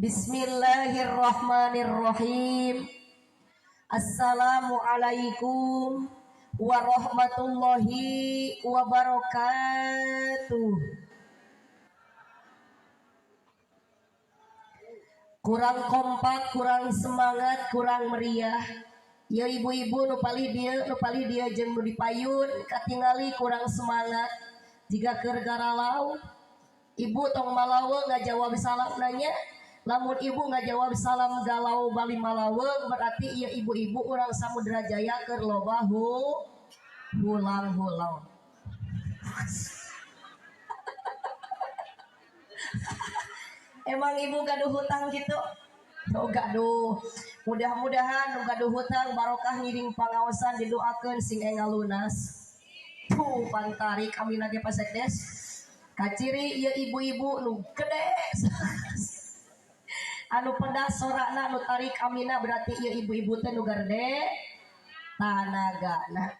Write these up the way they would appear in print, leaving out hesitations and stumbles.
Bismillahirrahmanirrahim. Assalamualaikum warahmatullahi wabarakatuh. Kurang kompak, kurang semangat, kurang meriah. Ya ibu-ibu nu palih dia jeung nu dipayun katingali kurang semangat. Jika keur garalau, ibu tong malawe ngajawab salam nanya. Lamun ibu ngajawab salam galau bali malawe, berarti iya ibu-ibu urang Samudra Jaya keur loba hulang-hulang. Emang ibu gaduh hutang gitu? Oh gaduh. Mudah-mudahan nu gaduh hutang barokah ngiring pangaosan didoakeun sing enggal lunas. Tuh pantari kami lagi pasekdes. Kaciri ieu ibu-ibu nu gede. Anu pedas sorakna nu tarik amina berarti ieu ibu-ibu teh nu gede tanagana.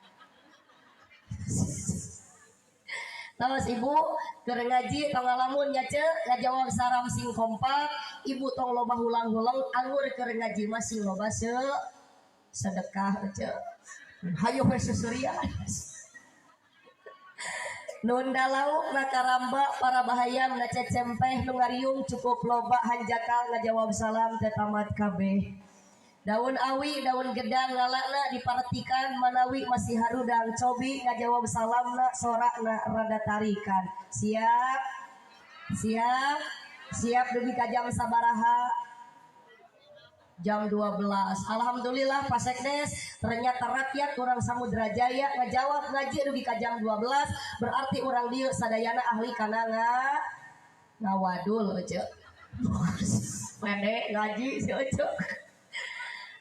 Terus ibu keur ngaji tong ngalamun nya ceuk ngajawab salam sing kompak, ibu tong loba hulang-hulang anggur keur ngaji mah sing loba sedekah ceuk. Hayu we susurian. Nun dalau nakaramba para bahayam na cecempeh nu ngariung cukup loba hanjakal ngajawab salam teh tamat kabeh. Daun awi, daun gedang ngalana dipartikan manawi masih harudang cobi ngajawab salamna sorakna rada tarikan. Siap? Siap? Siap dugi ka jam sabaraha? Jam 12. Alhamdulillah Pak Sekdes, ternyata rakyat kurang Samudra Jaya ngajawab ngaji dugi ka jam 12, berarti orang dieu sadayana ahli kana ngawadul ceuk. Pede ngaji si ceuk.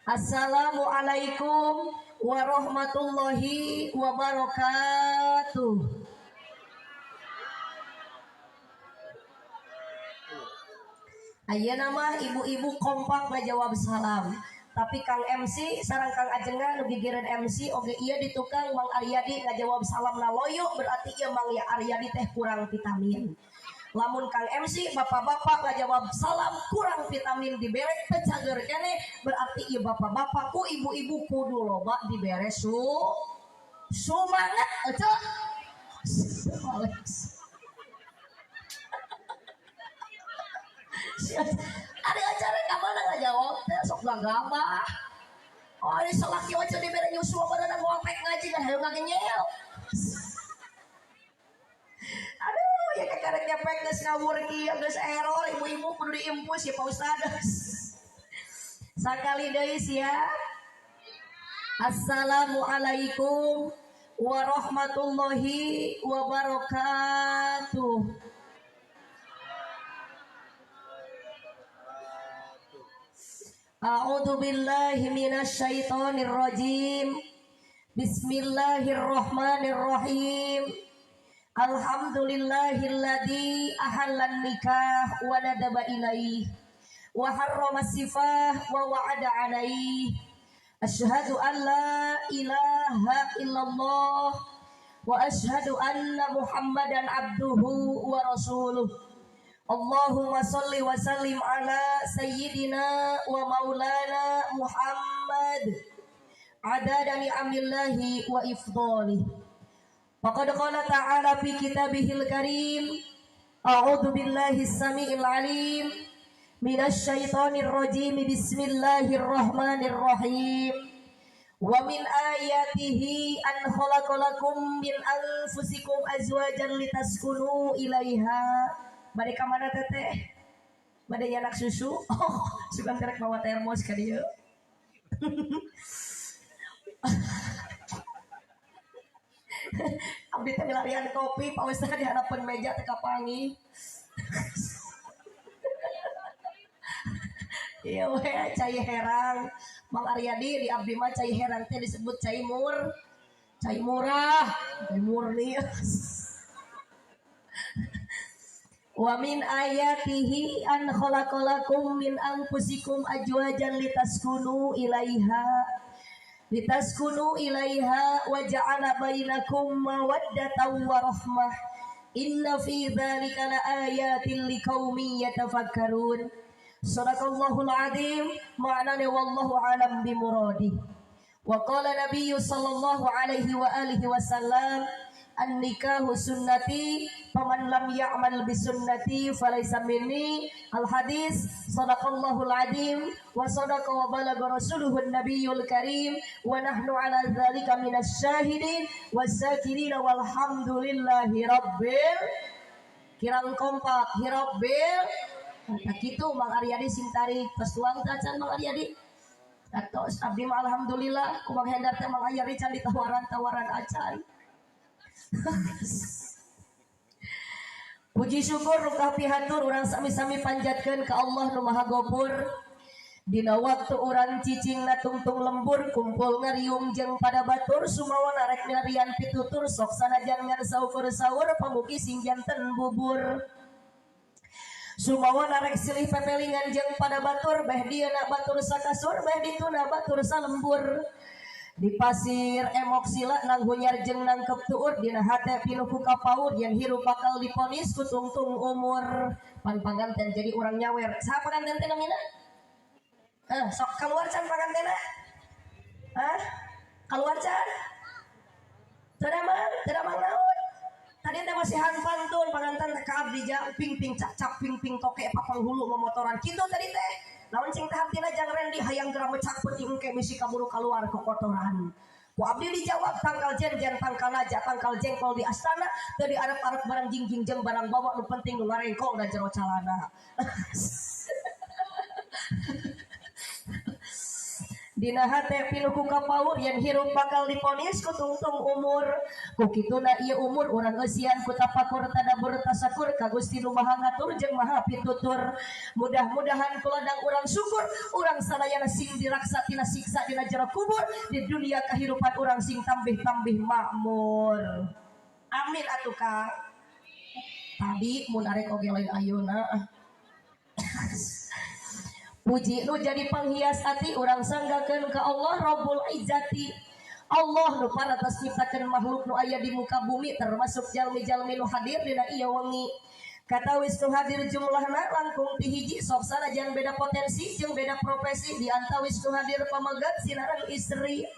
Assalamualaikum warahmatullahi wabarakatuh. Ayeuna mah ibu-ibu kompak ngajawab salam. Tapi Kang MC sareng Kang Ajengan nu gigireun MC oge ieu ditukang Mang Aryadi ngajawab salamna loyo berarti ieu Mang Ya Aryadi teh kurang vitamin. Lamun Kang MC bapak-bapak ngajawab salam kurang vitamin dibere teu cager keneh berarti ieu bapak-bapak ku ibu-ibu kudu loba dibere sumangat atuh. Ada acara kamana nggak jawab teh sok gagabah. Oh ini salaki aja dibere nyusul badan ngopek ngaji kan hayang ngagengel. Aduh ya kakarek ngepek geus ngawur kieu geus error ibu-ibu kudu diimpus ya Pak Ustaz. Sakali deui siap. Assalamualaikum warahmatullahi wabarakatuh. A'udzu billahi minasyaitonir rajim. Bismillahirrahmanirrahim. Alhamdulillahilladzi ahallan nikah wa nadaba ilaih wa harrama sifah wa wa'ada alaih. Asyhadu an la ilaha illallah wa asyhadu anna Muhammadan abduhu wa rasuluh. Allahumma salli wa sallim ala sayyidina wa maulana Muhammad adada ni'amillahi wa ifdali. Faqad qala ta'ala fi kitabihil karim a'udzu billahi samiil alim minasy syaithanir rajim. Bismillahirrahmanirrahim. Wa min ayatihi an khalaqalakum min anfusikum azwajan litaskunu ilaiha. Bade ka mana teteh? Bade anak susu? Oh, suka kerek bawa termos ka dieu. Abdi teh milarian kopi, Pak Ustaz di hadapan meja teh kapangi. Ieu we cai herang. Mang Aryadi di abdi mah cai herang teh disebut cai mur. Cai murah, cai murni. Wa min ayatihi an khalaqalakum min anfusikum azwajan litaskunu ilaiha wa ja'ala bainakum mawaddatan wa rahmah. Inna fi dzalika laayatin liqaumin yatafakkarun. Sadaqallahul adzim. Ma'nane wallahu alam bimuradi. Wa qala Nabi sallallahu alaihi wa alihi wasallam an-nikahu sunnati faman lam ya'mal bi sunnati falaysa minni. Al hadis. Sadaqallahul adzim wa sadaqa wa balagha rasuluhun nabiyul karim wa nahnu ala dzalika minasy syahidin waszakirin walhamdulillahi rabbil. Kirang kompak hirabbil. Nah kitu Mang Aryadi sintari pesuang tacan Mang Aryadi. Atau abdi mah alhamdulillah ku Mang Hendar teh Mang Aryadi can ditawaran-tawaran acan. Puji syukur rukah pihatur urang sami-sami panjatkeun ka Allah nu Maha Gopur. Dina waktu urang cicing na tungtung lembur kumpul ngariung jeung pada batur sumawa narek milarian pitutur sok sanajan ngan saur-saur pamugi sing janten bubur. Sumawa narek silih pepelingan jeung pada batur beh dieuna batur sakasur beh dituna batur salembur. Di pasir emok sila nang hunyar jeung nangkep tuur dina hate pinuh ka paur yen hirup bakal diponis ku tungtung umur. Pan panganten jadi urang nyawer. Saha panganten teh namina? Sok keluar can pangantena. Keluar can. Tidak mang naon. Tadi teh masih pantun panganten teh ka abdi jang ping cak ping toke papanghulu memotoran kitu tadi teh. Naon cing teh hartina jang rendi hayang geura mecak peuting engke misi kaburu keluar ke kotoran. Ku abdi dijawab tangkal jen tangkal aja tangkal jengkol di astana teu diarep-arep barang jingjing jeung barang bawa nu penting nu ngarengkol da jero calana. Dina hate pinuh ku kapaur yen hirup bakal diponis ku tungtung umur. Ku kituna ieu umur urang eusian ku tapakur tadabbur tasakur ka Gusti nu Maha ngatur jeung Maha pitutur. Mudah-mudahan kuladang urang syukur urang sadayana sing diraksa tina siksa dina jero kubur di dunia kahirupan urang sing tambih-tambih makmur. Amin atuh Kang. Tadi mun arek oge lain ayeuna. Puji nu jadi panghias hati urang sanggakeun ka Allah Rabbul Izzati. Allah nu paratos nyiptakeun makhluk nu aya di muka bumi termasuk jalmi-jalmi nu hadir dina ieu wengi. Katawis nu hadir jumlahna langkung ti hiji sok sanajan beda potensi jeung beda profesi di antawis nu hadir pamagat sinareng istri.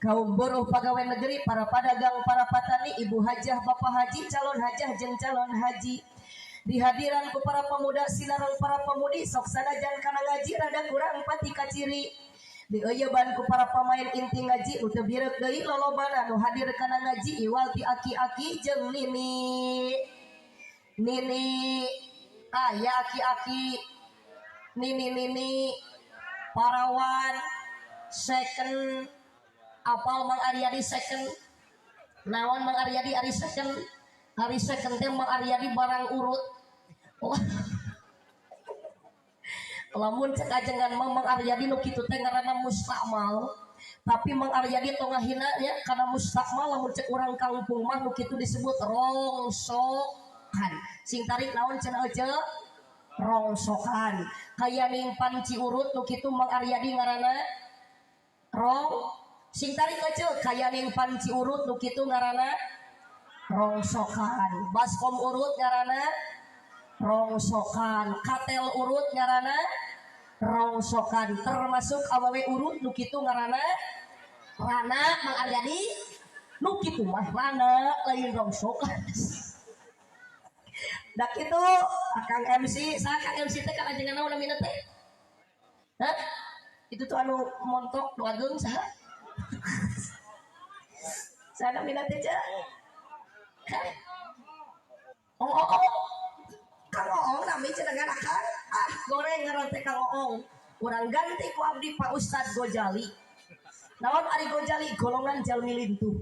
Kaum buruh pegawai negeri, para padagang, para patani, ibu hajah, bapak haji, calon hajah jeung calon haji. Di hadiran ku para pemuda sinareng para pemudi sok sanajan kana ngaji rada kurang pati kaciri. Di eueuban ku para pamain inti ngaji nu teu birek deui lolobana nu hadir kana ngaji iwal ti aki-aki jeung nini ya aki-aki nini parawan second apal Mang Aryadi second naon Mang Aryadi ari second teh Mang Aryadi barang urut. Lamun cek ajengan Mang Aryadi nu kitu teh ngaranna mustakmal. Tapi Mang Aryadi tong ngahina nya kana mustakmal lamun cek urang kampung mah nu kitu disebut rongsokan. Sing tarik naon cenah ece rongsokan. Kayaning panci urut nu kitu Mang Aryadi ngaranna sing tarik ece kayaning panci urut nu kitu ngaranna rongsokan. Baskom urut ngaranna rongsokan. Katel urut ngaranna rongsokan. Termasuk awewe urut nu kitu ngaranna rana. Mang Aryadi nu kitu mah rana lain rongsokan. Da kitu Kang MC, saha Kang MC teh kan ajengan naon namina teh? Itu tuh anu montok nu ageung saha? Saha namina teh ca? Kang Oong nami cenah ngarakan goreng ngaran teh Kang Oong. Urang ganti ku abdi Pak Ustad Gojali. Naon ari Gojali golongan jalmi lintuh.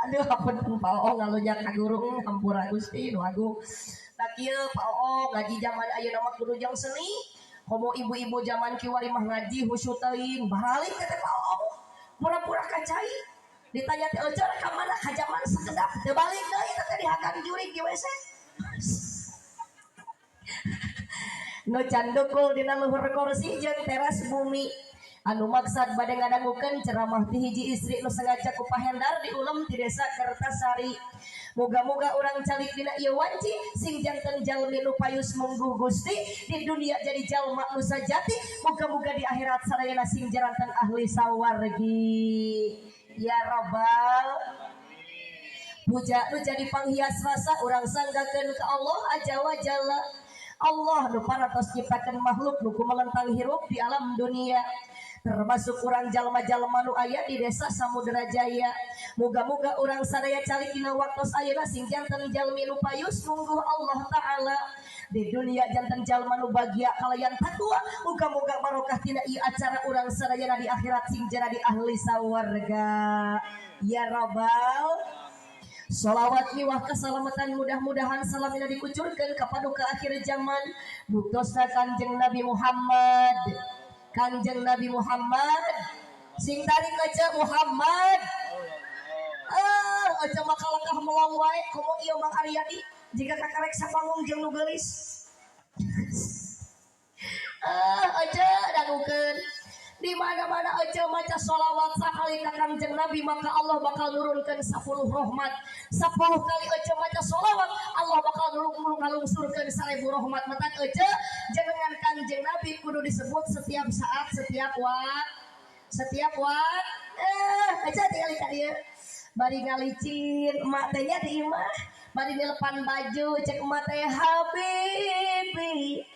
Aduh hapunten Pak Oong ngalunya ka gurung hampura Gusti nu agung. Da kieu Pak Oong ngaji zaman ayeuna mah kudu jang seni. Komo ibu-ibu zaman kiwari mah ngaji husu teuing baralik teh Pak Oong. Pura-pura kacai. Ditanya teh ojor ka mana ka zaman sakedap teu balik deui teh dihakan jurig di WC. Nu can dukul dina luhur kursi jeung teras bumi. Anu maksad bade ngadangukeun ceramah ti hiji istri nu sengaja ku Pak Hendar di ulem ti desa Kertasari. Moga-moga orang calik dina ieu wanci sing janten jalmi nu payus mungguh Gusti di dunia jadi jalma nu sajati, moga-moga di akhirat sarayana sing jaranten ahli sawargi ya Rabbal. Puja nu jadi panghias rasa orang sanggakeun ka Allah Azza wa Jalla. Allah nu paratos ciptakeun makhluk nu kumelentang hirup di alam dunia, termasuk orang jalma-jalma nu aya di desa Samudra Jaya. Moga-moga orang sadaya calik dina waktos ayeuna sing janten jalmi nu payus mungguh Allah taala di dunia, janten jalma nu bahagia kalayan takwa. Moga-moga barokah tina ieu acara orang sadayana di akhirat sing jadi ahli sawarga ya Rabbal. Sholawat miwah keselamatan mudah-mudahan salamina dikucurkan kepada ke akhir zaman buktosa Kanjeng Nabi Muhammad. Kanjeng Nabi Muhammad sing tarik aja Muhammad aja makalakah melong wae komo ieu Mang Aryadi jika kakarek sapangung jeung nu geulis aja dangukeun di mana-mana aja maca sholawat sakali ka Kanjeng Nabi, maka Allah bakal nurunkan 10 rahmat. 10 kali aja maca sholawat Allah bakal ngalungsurkeun 1000 rahmat. Mata aja jenengan Kanjeng Nabi kudu disebut setiap saat, setiap waktu. Aja tinggal ka dieu. Bari ngalicin emak teh nya di imah, bari dilepan baju cek emak teh Habibi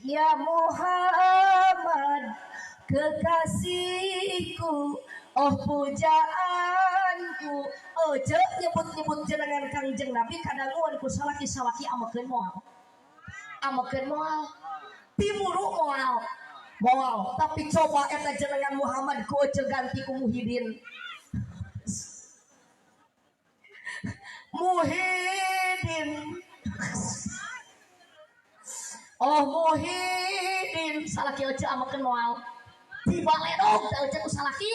ya Muhammad kekasihku, oh pujaanku, oh cek nyebut-nyebut jenengan Kangjeng Nabi kadanguan ku salaki-salaki amekeun moal timuru moal tapi coba eta jenengan Muhammad ku cek ganti ku Muhyiddin oh Muhyiddin salaki oce amekeun moal tiba ledog oce ku salaki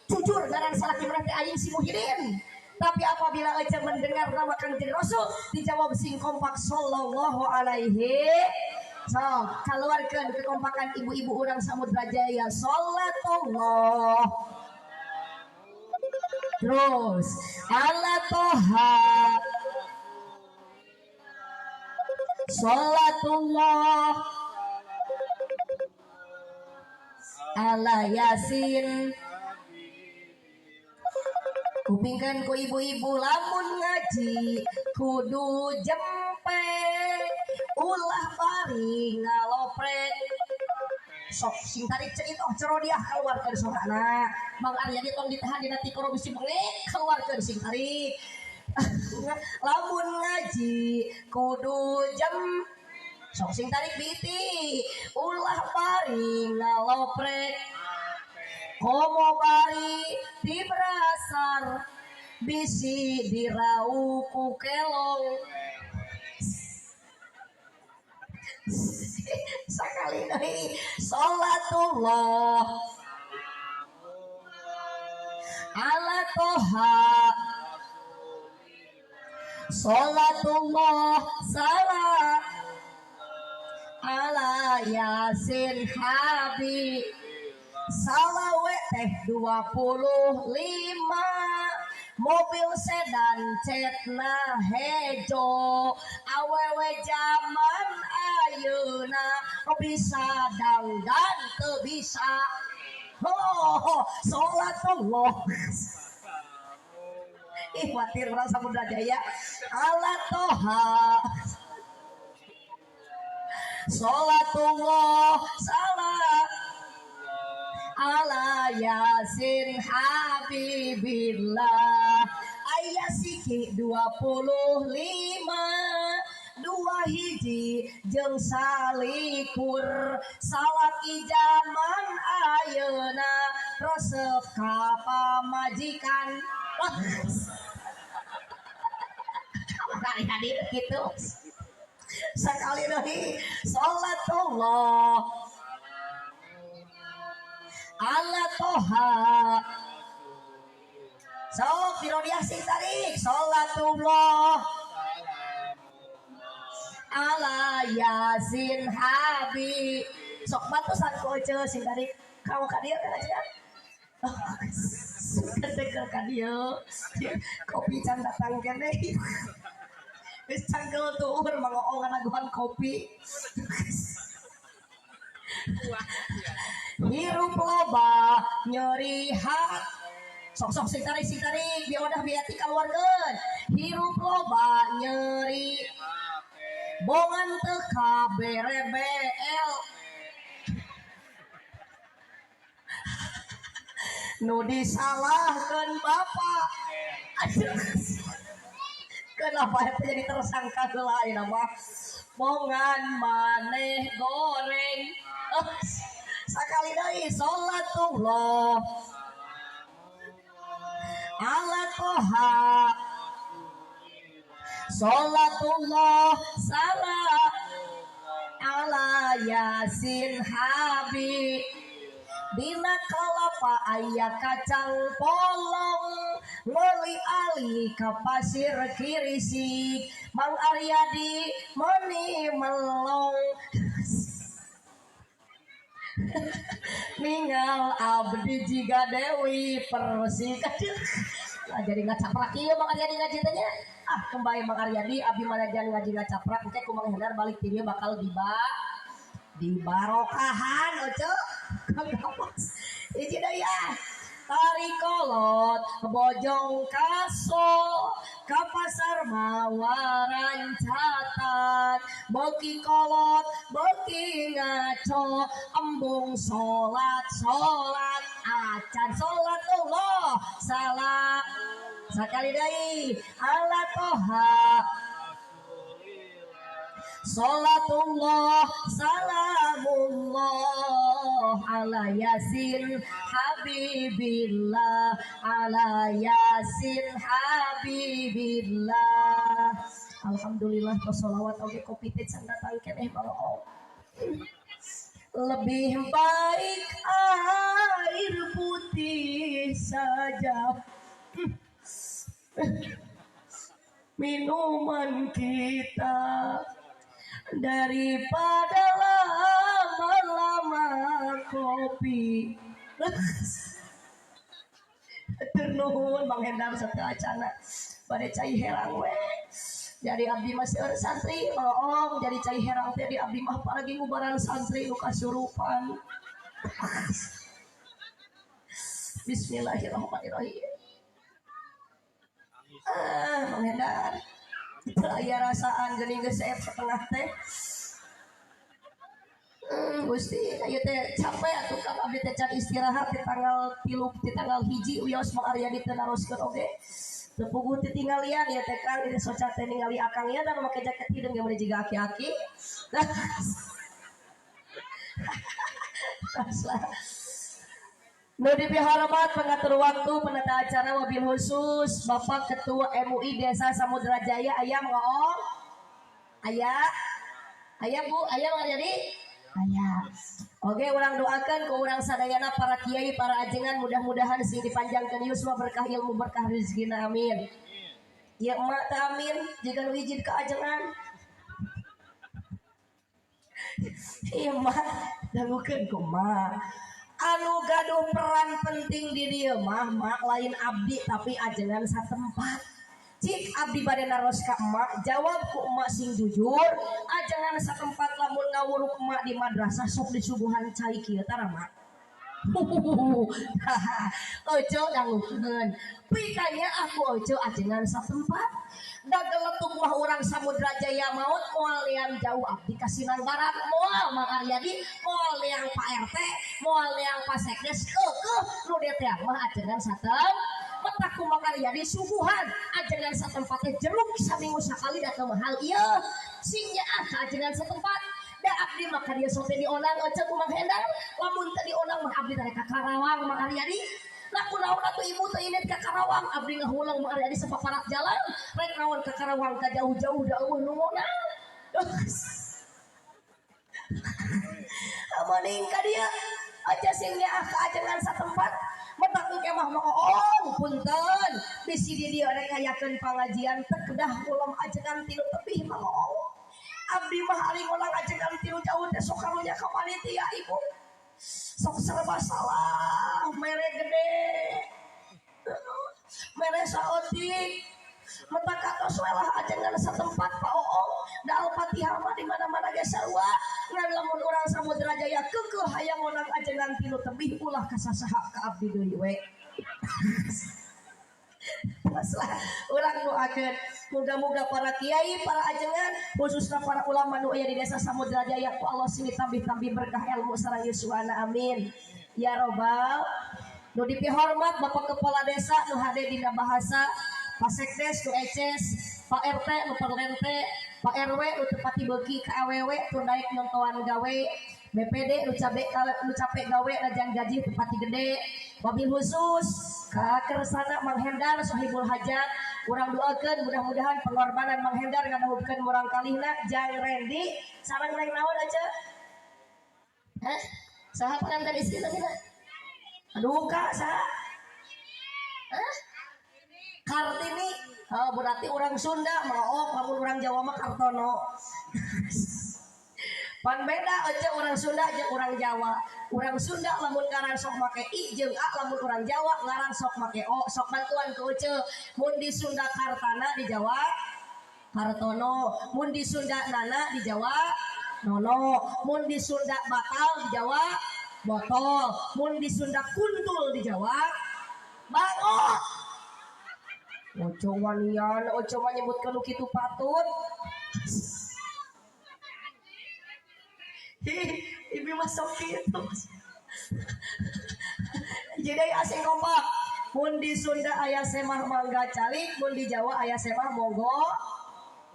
jujur ngaran salaki berarti aing si Muhyiddin. Tapi apabila aja mendengar nama Kanjeng Rasul dijawab sing kompak sallallahu alaihi. So, keluarkan kekompakan ibu-ibu orang Samudra Jaya. Salatullah. Terus ala toha. Salatullah ala Yasin. Kupingkan ku ibu-ibu lamun ngaji kudu jempe ulah bari ngaloprek sok sing tarik cerit oh cerodiah keluarkan sorana Bang Aryadi tong ditahan dina tikoro bisi bengek keluarkan sing tarik lamun ngaji kudu jem sok sing tarik biti ulah bari ngaloprek komo bari di berasar bisi dirauku kelong sekali lagi salatullah ala toha salatullah salam ala Yasin Habib salawe teh 25 mobil sedan cetna hejo awewe zaman ayeuna bisa dangdan teu bisa salatullah khawatir orang Samudra Jaya ala toha salatullah salam ala Yasin Habibillah ayat siki 25 dua hiji jeung salikur salaki zaman ayeuna resep ka pamajikan kali tadi gitu sekali lagi salatullah ala toha sok dirodiah sing tarik salatullah ala Yasin Habib sok batusan ku ece sing tarik kamu ka dieu kan aja kedekel ka dieu kopi can datang kene geus canggel tuh mangoong nganaguhan kopi hirup loba nyeri hat sok-sok sing tarik biodah biati kaluarkeun hirup loba nyeri bongan teu kaberebel nu disalahkeun bapak kenapa itu jadi tersangka lain mah bongan maneh goreng sakali deui sholatullah ala toha sholatullah salam ala yasin habib dina kalapa aya kacang polong loli ali ka pasir kirisik Mang Aryadi meni melong ningal abdi jiga Dewi Persik nah, jadi ngacaprak ieu Mang Aryadi ngaji teh nya kembali Mang Aryadi abdi manajan ngaji ngacaprak engke ku Mang Hendar balik ti dieu bakal di barokahan oce hiji deui tari kolot bojong kaso ka pasar mawaran catat beki kolot beki ngaco embung salat acan sholatullah salam sakali deui ala toha sholatullah salamullah ala yasin habibillah ala yasin habibillah alhamdulillah washolawat oge kopi teh can datang keneh balong lebih baik air putih saja minuman kita daripada lama-lama kopi. Turnuhun Bang Hendar sateu acana bade cai herang we. Jadi abdi mah seueur santri ngoloong jadi cai herang teh di abdi mah paragi ngubaran santri nu kasurupan. Bismillahirrahmanirrahim. Bang Hendar aya rasaan geuning geus saep setengah teh. Gusti ayeuna teh capek atuh ka abdi teh can istirahat di tanggal 3 di tanggal 1 wios Mang Aryadi teh naroskeun oge. Teu puguh ti tinggalian ieu teh Kang ieu soca teh ningali akang ieu dan make jaket hideung ge meureun jiga aki-aki. Nu dipihormat pengatur waktu penata acara wabil khusus Bapak Ketua MUI Desa Samudra Jaya aya ngomong aya Bu aya Mang Aryadi aya oke urang doakan ku urang sadayana para kiai para ajengan mudah-mudahan sing dipanjangkeun yuswa berkah ilmu berkah rezekina amin ya emak teh amin jika nu izin ka ajengan ieu mah dagukeun kumaha anu gaduh peran penting di dieu mah mak lain abdi tapi ajengan satempat cik abdi bade naros ka emak jawab ku emak sing jujur ajengan satempat lamun ngawuruk emak di madrasah sok disuguhan cai kieu tara mak ojo dangukeun pikanya aku ojo ajengan satempat da geletuk mah urang Samudra Jaya maut moal yang jauh abdi ka Sinan Barat moal Mang Aryadi moal yang Pak RT moal yang Pak Sekdes keukeuh nu dieu teh mah ajengan satem metak ku Mang Aryadi suguhan ajengan satempat teh jeruk saminggu sakali datang mahal ieu sing nyaah ka ajengan satempat da abdi mah ka dieu sok teh dionang oce ku Mang Hendar lamun teh dionang mah abdi teh ka Karawang Mang Aryadi laku naon atuh ibu teh init ka Karawang abdi ngahulang Mang Aryadi sapaparat jalan rek naon ka Karawang ka jauh-jauh da eueuh nu ngonang amaning ka dieu aja sing nyaah ka ajengan satempat metak engke mah punten bisi di dieu rek ngayakeun pangajian teh kedah ulam ajengan tilu tepih mah abdi mah ari ngulang ajengan tilu jauh teh sok karunya ka panitia ibu sok serba salah mere gede abdi mata katos lah ajengan satempat Pak Oong da Al-Fatihah mah di mana-mana ge sarua ngan lamun urang Samudra Jaya keukeuh hayang monang ajengan tilu tebih ulah ka sasaha ka abdi deui we. Masalah urang doakeun muga-muga para kiai para ajengan khususna para ulama nu aya di desa Samudra Jaya ku Allah sini tambih-tambih berkah ilmu sareng yuswana amin ya robbal. Nu dipihormat Bapak Kepala Desa nu hade dina bahasa Pak Sekdes nu eces Pak RT nu perlente Pak RW nu tepati beuki ka awewe tur daek nontoan gawe BPD nu capek gawe najan gaji tepati gede wabil khusus ka kersana Mang Hendar Sohibul Hajat urang doakeun mudah-mudahan pengorbanan Mang Hendar ngadahupkeun murang kalihna Jang Rendi sareng naik naon aja saha pengantin istrina kita aduh kak saha Kartini oh, berarti orang Sunda mau lamun orang Jawa mah Kartono pan beda aja orang Sunda aja orang Jawa orang Sunda lamun ngaran sok make I jeung A lamun orang Jawa ngaran sok make O sok bantuan ke Uce mun di Sunda Kartana di Jawa Kartono mun di Sunda Nana di Jawa Nono mun di Sunda Batal di Jawa Botol mun di Sunda Kuntul di Jawa Bangot ojo wanian, ojo menyebutkan kitu patut. Ibu masuk gitu. Jadi asing kompak. Mun di Sunda aya semah mangga calik, mun di Jawa aya semah monggo.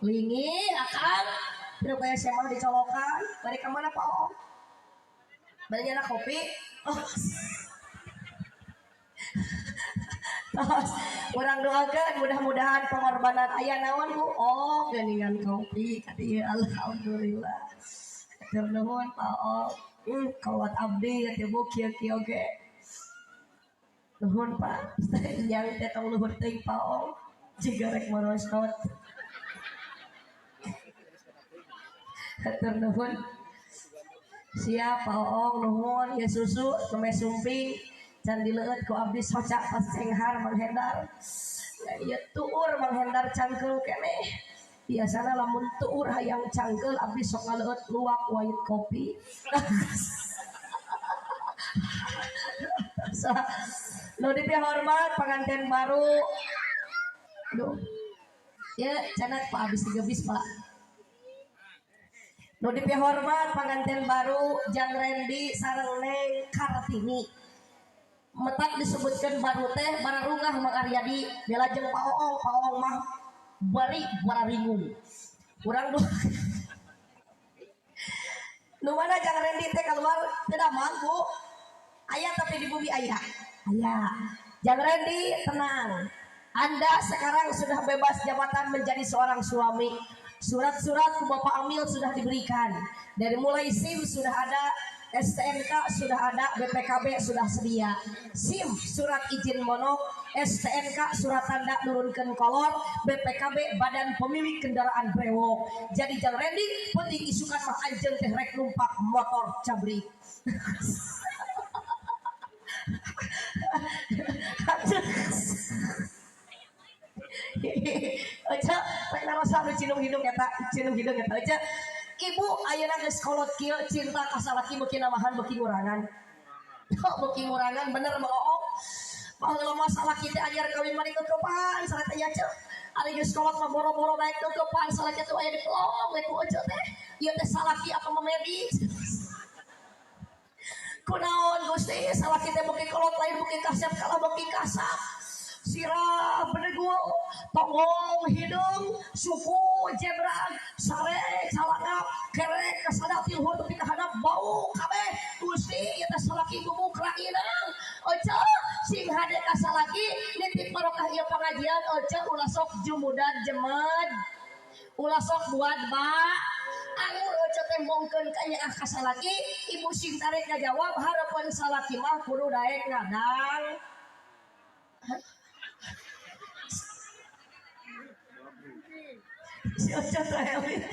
Lingi akan udah kayak semah dicolokan. Bari ke mana Pak Om? Bari nyana kopi. Oh. Terus orang doakan mudah-mudahan pengorbanan ayah naon Bu oh geningan kopi kadi alhamdulillah hatur nuhun Pak Om kawat abdi ya Bu kieu-kieu ge nuhun Pak yang teh tong luhur teuing Pak Om jiga rek morosot hatur nuhun siap Pak Om nuhun ya susu teme sumping can dileut ku abdi soca pas cenghar Mang Hendar ya tuur Mang Hendar cangkeul keneh biasana lamun tuur hayang cangkeul abdi sok ngaleut luwak wayut kopi nu dipihormat pengantin baru aduh ya cenah Pak abis 3 bis Pak nu dipihormat pengantin baru Jang Rendi sareng Neng Kartini metak disebutkan baru teh bararungah Mang Aryadi bela jeung Pak Oong mah bari bararingung urang nu mana Jang Rendi teh keluar teu damang Bu aya tapi di bumi aya Jang Rendi tenang Anda sekarang sudah bebas jabatan menjadi seorang suami surat-surat ke Bapak Amil sudah diberikan dari mulai SIM sudah ada STNK sudah ada, BPKB sudah sedia. SIM surat izin monok, STNK surat tanda nurunkan kolor, BPKB badan pemilik kendaraan brewok. Jadi Jang Rendi penting isukan mah anjeun teh rek numpak motor cabrik. Aja, rek narosa nu cinung hidung eta aja. Ibu ayeuna geus kolot kieu cinta ka salaki beuki namahan beuki ngurangan. Beuki ngurangan bener Mang Oong. Baheula mah salaki teh anyar kawin mah dikeukepan salaki aya ceu. Ari geus kolot mah boro-boro naik keukepan salaki teh aya di pelong we ku ece teh. Ieu teh salaki apa memedis. Kunaon Gusti salaki teh beuki kolot lain beuki kasep kalah beuki kasap. Sirah bedegul tongong hidung suku jebrang sare salangap kerek kasadati luhur tepi kahadap bau kabeh Gusti ieu teh salaki gumuk rainang oce sing hade ka salaki nitip barokah ieu pangajian oce ulah sok jumudan jemed ulah sok buat anu oce teh mongkeun ka nya ka salaki ibu sing tarik ngajawab harapan salaki mah kudu daek ngadang si Ocha Traelit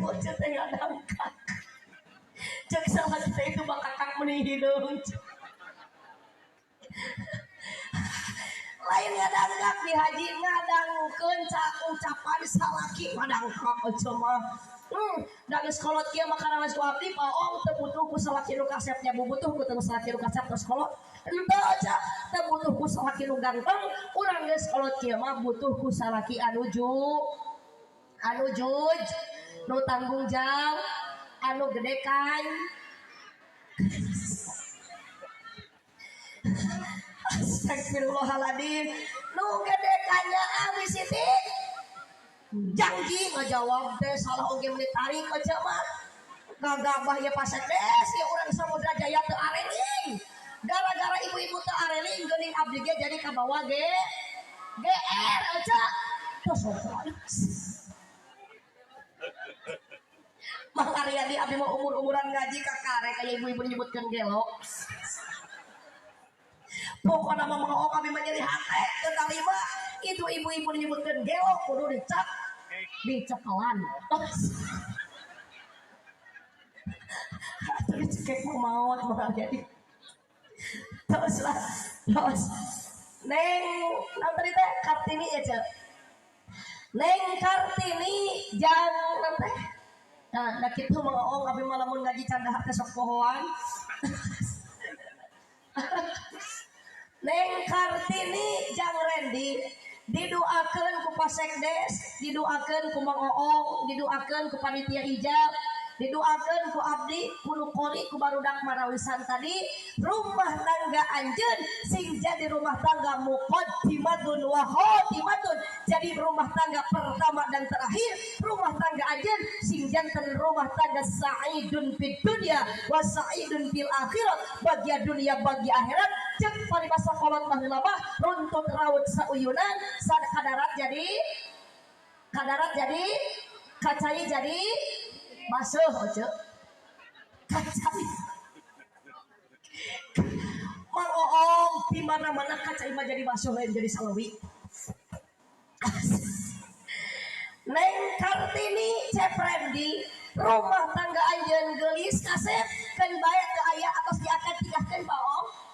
Ocha teh ngadangkan hidung. Lain ngadanggak di haji ngadangkeun ucapan salaki ngadangkak aja mah. Da geus kolot kieu makanan geus ku abdi paong teu butuh ku salaki nu kasepnya bubutuh ku teu salaki nu kasep tos kolot. Henteu aja teu butuh ku salaki nu ganteng, urang geus kolot kieu mah butuh ku salaki anu juj, nu tanggung jawab, anu gede kan. Astagfirullahaladzim, nu gede kanya abis itu janji ngejawab teh salah oge meuli tarik aja mah gagabah ya pasek des ya urang Samudra Jaya teu areling gara-gara ibu-ibu teu areling geuning abdi ge jadi kabawa GR aja teu sopan Mang Aryadi abdi mah umur-umuran ngaji kakare kayak ibu-ibu nyebutkeun gelok pokoknya mah mengaok kami menjadi hati terima itu ibu-ibu menyebutkan gelok kudu dicekelan terus cekek mau jadi terus Neng nanti teh Kartini ya cek Neng Kartini jangan teh nah gitu mengaok kami malah ngaji candahar ke sok pohoan Neng Kartini jang Randy didoakeun ku Pasekdes, didoakeun ku Mang Oong, didoakeun ku panitia ijab, didoakeun ku abdi, ku nukori, ku barudak marawisan tadi, rumah tangga anjeun sing jadi rumah tangga muqaddimatun wa khotimatun, jadi rumah tangga pertama dan terakhir, rumah tangga anjeun sing janten rumah tangga sa'idun fid dunya wa sa'idun fil akhirat, bagia dunia bagi akhirat. Cek paribasa kolot baheula mah runtut raut sauyunan kadarat jadi kacai jadi basuh cek kacai Mang Oong di mana-mana kacai mah jadi basuh lain jadi salawi Neng Kartini Ceprendi rumah tangga anjeun geulis kasep keun bae teu aya atos diakan tinggalkeun baong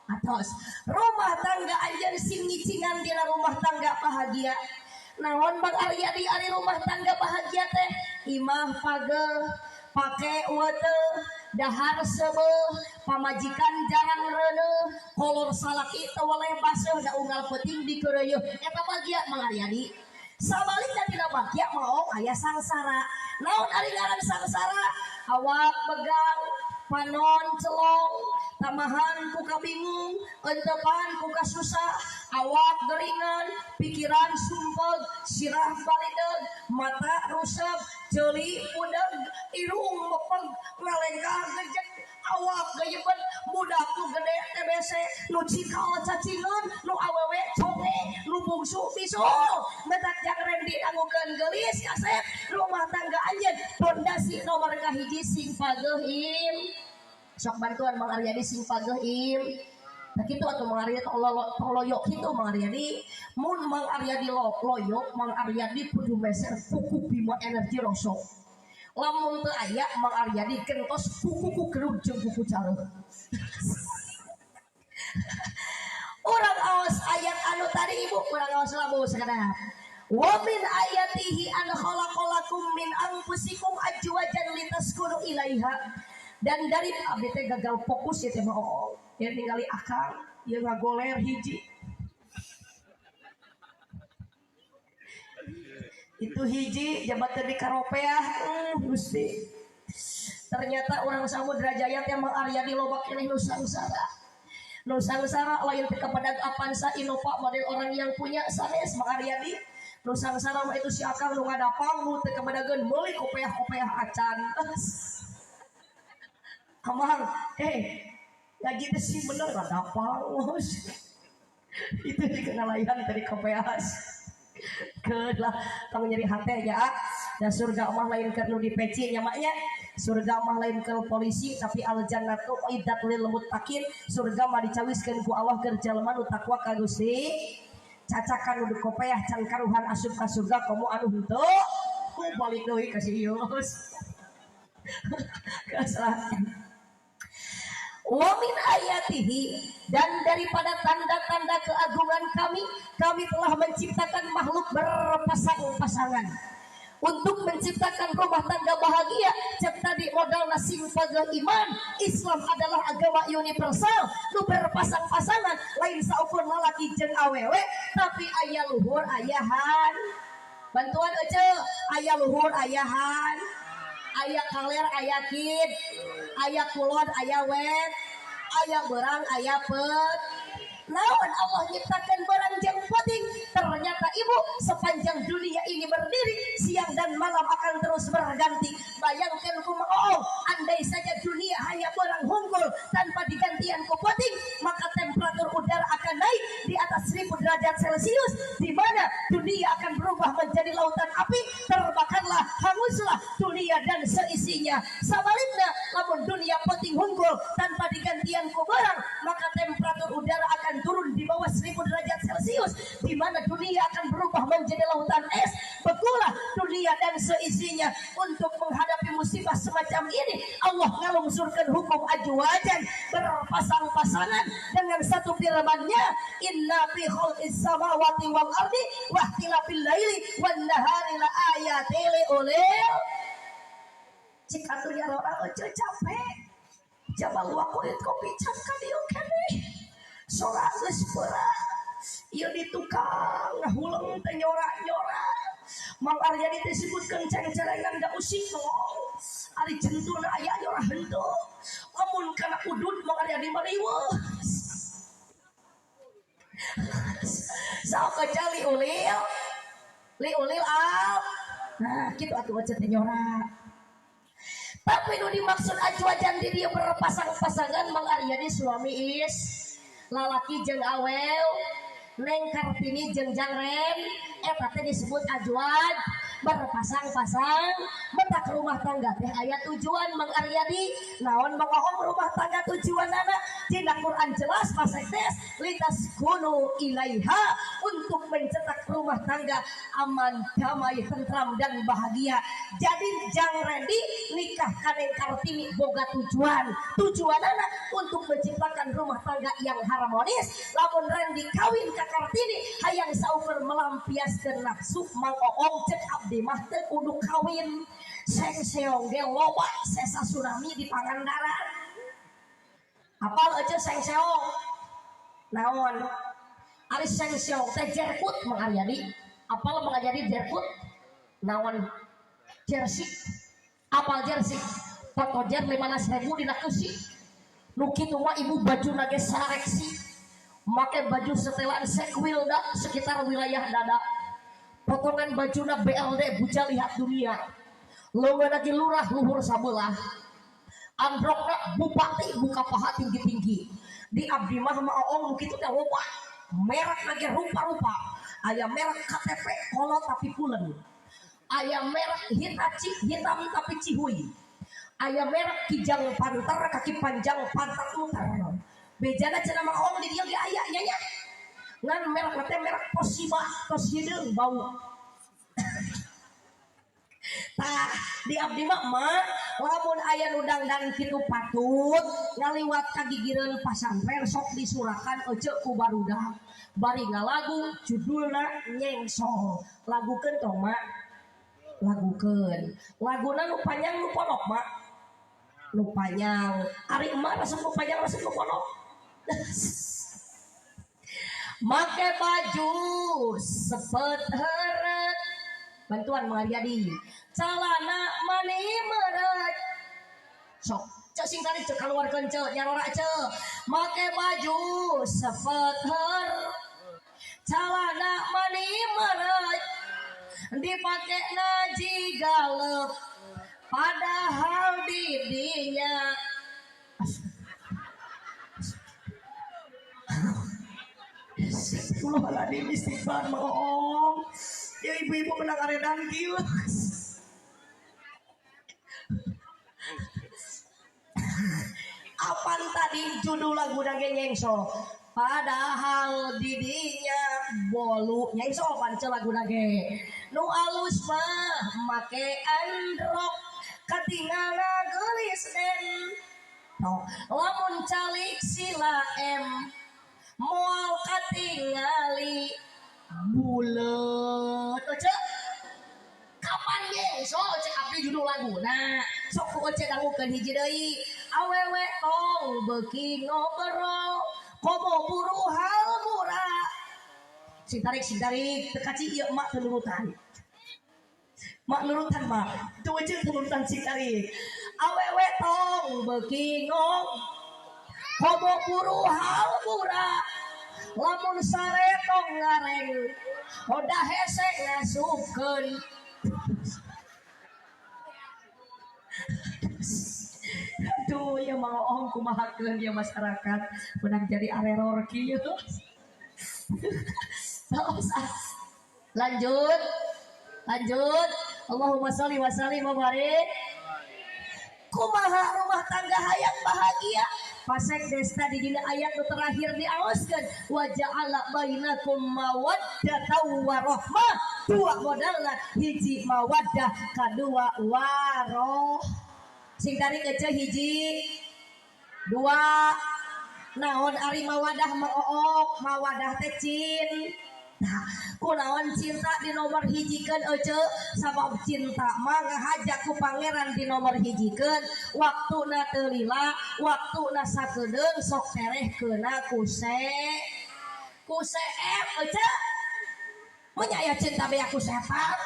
atos rumah tangga anjeun sing ngicingan dina rumah tangga bahagia naon Bang Aryadi ari rumah tangga bahagia teh imah pageuh pake weteu dahar seubeuh pamajikan jarang reuneuh kolor salaki teu waleh basuh da unggal peuting dikeureueuh eta bahagia Bang Aryadi sabalikna dina bahagia mau aya sangsara naon ari ngaran sangsara awak begang panon celong tamahan ku kabingung entepan ku kasusah awak geringan pikiran sumpeg sirah balideug mata rusep ceuli pudeg irung mepeg ngalengkah gejek awak gayeubeut budak nu gede TBC nu cikal cacingan nu awewe conge nu bungsu bisul metak jang Randy dangukeun geulis kasep rumah tangga anjeun pondasi nomor kahiji sing pageuh im sok bantuan Mang Aryadi sing pageuh im nah kitu atuh Mang Aryadi loyok kitu Mang Aryadi mun Mang Aryadi loyok Mang Aryadi kudu meser kuku Bima Energi rosok lamun teu aya Mang Aryadi kentos kuku gerud jeung kuku careuh urang aos ayat anu tadi ibu urang aos labu sakadar wa min ayatihi an khalaqalakum min anfusikum azwajan litaskunu ilaiha dan dari abdi teh gagal fokus ya teh mah ya ningali akang ieu ngagoler hiji itu hiji jabat teh di karopeah Gusti ternyata orang Samudra Jaya teh Mang Aryadi loba keneh nu sangsara lain teh kepada Avanza Innova model orang yang punya sanes Mang Aryadi nu sangsara mah itu si akang nu ngadapang mu teh kebedageun meuli kopeah-kopeah acan Amang, ngaji teh sih bener ngadapang itu dikenalaian dari kopeas kelah tong nyeri hate ya dan surga mah lain ke nu dipeci nya maknya surga mah lain ke polisi tapi al jannatu iddat lil muttaqin surga mah dicawiskeun ku Allah keur jalma nu takwa ka Gusti cacakan nu kopeah can karuhan asup ka surga komo anu henteu ku balik deui ka si Yus kaslah Wa min ayatihi, dan daripada tanda-tanda keagungan kami telah menciptakan makhluk berpasang-pasangan untuk menciptakan rumah tangga bahagia. Cek tadi modal nasib pada iman. Islam adalah agama universal nu berpasang-pasangan, lain saukur lalaki jeung awewe, tapi aya luhur ayahan. Bantuan ece, aya luhur ayahan, aya kaler aya kid, aya kulon aya wet, aya berang aya pet. Naon Allah nyiptakan barang jang penting. Ternyata ibu, sepanjang dunia ini berdiri, siang dan malam akan terus berganti. Bayangkan kumaha, andai saja dunia hanya barang hunggul tanpa digantian ku penting, maka temperatur udara akan naik di atas 1000 derajat Celcius, di mana dunia akan berubah menjadi lautan api. Terbakarlah, hanguslah dunia dan seisinya. Sebaliknya, namun dunia penting hunggul tanpa digantian ku barang, maka temperatur udara akan turun di bawah 1000 derajat Celcius, di mana dunia akan berubah menjadi lautan es. Bekulah dunia dan seisinya. Untuk menghadapi musibah semacam ini, Allah ngalungsurkan hukum ajwajan, berpasang-pasangan dengan satu firman-Nya, inna fi khalqis samawati wal ardi wa ikhtilafil laili wan nahari la ayatin li ulil. Jika tuh ya orang ojo capek, jabal wakulit kopi cangka dieu keneh. Sorak geus beurah, ieu di tukang ngahuleng teh nyora-nyora. Mang Aryadi teh disebutkeun ceng-celengan da usik ngomong. Ari jentuna aya nyora henteu. Lamun kana udud Mang Aryadi mah riweuh. Sok kecuali ulil. Li ulil al. Nah, kitu atuh teh nyora. Tapi nu dimaksud ajwajan di dia berpasang-pasangan Mang Aryadi suami is lalaki jeung awel, Neng Kartini jeung Jangren, eta teh disebut ajwad, berpasang-pasang. Mentak rumah tangga teh aya tujuan Mang Aryadi. Naon Mang Ohong rumah tangga tujuanana? Dina Quran jelas pasaktes litas kunu ilaiha, untuk mencetak rumah tangga aman, damai, tentram dan bahagia. Jadi Jang Rendi nikah ka Neng Kartini boga tujuan. Tujuanana untuk menciptakan rumah tangga yang harmonis. Lamun Rendi kawin ka Kartini hayang saukur melampiaskeun nafsu, Mang Oong cek abdi mah teu kudu kawin. Seng seong ge loba sesa tsunami di Pangandaran. Apal aja seng seong? Naon? Ari seng seong teh jerkut Mang Aryadi. Apal Mang Aryadi jerkut? Naon? Jersey. Apal jersey? Foto jer 15.000 dina keusi. Nu kitu mah ibu bajuna ge sareksi. Make baju setelan sekwil da sekitar wilayah dada. Potongan bajuna BLD buja lihat dunia. Leungeun lagi lurah luhur sabelah. Androkna bupati buka paha tinggi-tinggi. Di abdi mah Oong nu kitu teh loba. Merek lagi rupa-rupa. Aya merek KTP kolot tapi pulen. Aya merek Hitachi hitam tapi cihuy. Aya merek Kijang Pantar kaki panjang pantat muter. Bejana cenah Mang Oong di dieu ge aya nya nya. Ngan merek teh merek Toshiba, tos hideung bau. Tah di abdi mah lamun aya nu dangdang kitu patut ngaliwat ka gigireun pasantren sok disurakan ece ku barudak. Bari ngalagu judulna Nyengsol. Lagukeun tong mak. Lagukeun. Laguna nu panjang nu ponok mak. Nu panjang. Ari emak resep nu panjang resep nu ponok. Make baju sepet heret. Bantuan Mang Aryadi. Calana mani meret. Sok, cek sing tadi cek keluarkeun cek nyarora cek. Make baju sepet heret. Calana mani meret. Dipake naji galep. Padahal didinya Astagfirullahaladzim, istighfar Mang Oong. Ya ibu-ibu menang aredan kieu. Apaan tadi judul lagu ge Nyengsol? Padahal didinya bolu. Nyengsol pancel lagu ge. Nu alus mah make androk katinggalna geulis den. no lamun calik sila moal katingali bulet oce kapan ge so cek abdi judul laguna sok ku oce dangukeun hiji deui awewe tong beuki ngobrol komo buru hal murah sing tarik tekaci ieu emak teu nurutan mak nurutan mak teu oce nurutan sing tarik awewe tong beuki komo buru hal murah lamun sare tong ngareng odah hese ngasupkeun aduh ya mau om kumahakeun ya masyarakat beunang jadi areror kieu lanjut Allahumma sholli wa sallim wa barik kumaha rumah tangga hayang bahagia pasek desta di dina ayat nu terakhir diaoskeun wa ja'ala bainakum mawaddatan wa rahmah dua modalna hiji mawaddah kadua waroh sing tarik aja hiji dua naon ari mawadah maook mawadah teh cinta kunaon cinta di nomor hijikeun ece sabab cinta mah ngahajak ku pangeran di nomor hijikeun waktuna teu lila waktuna sakedeung sok terehkeuna kuseem ece mun aya cinta bea ku setan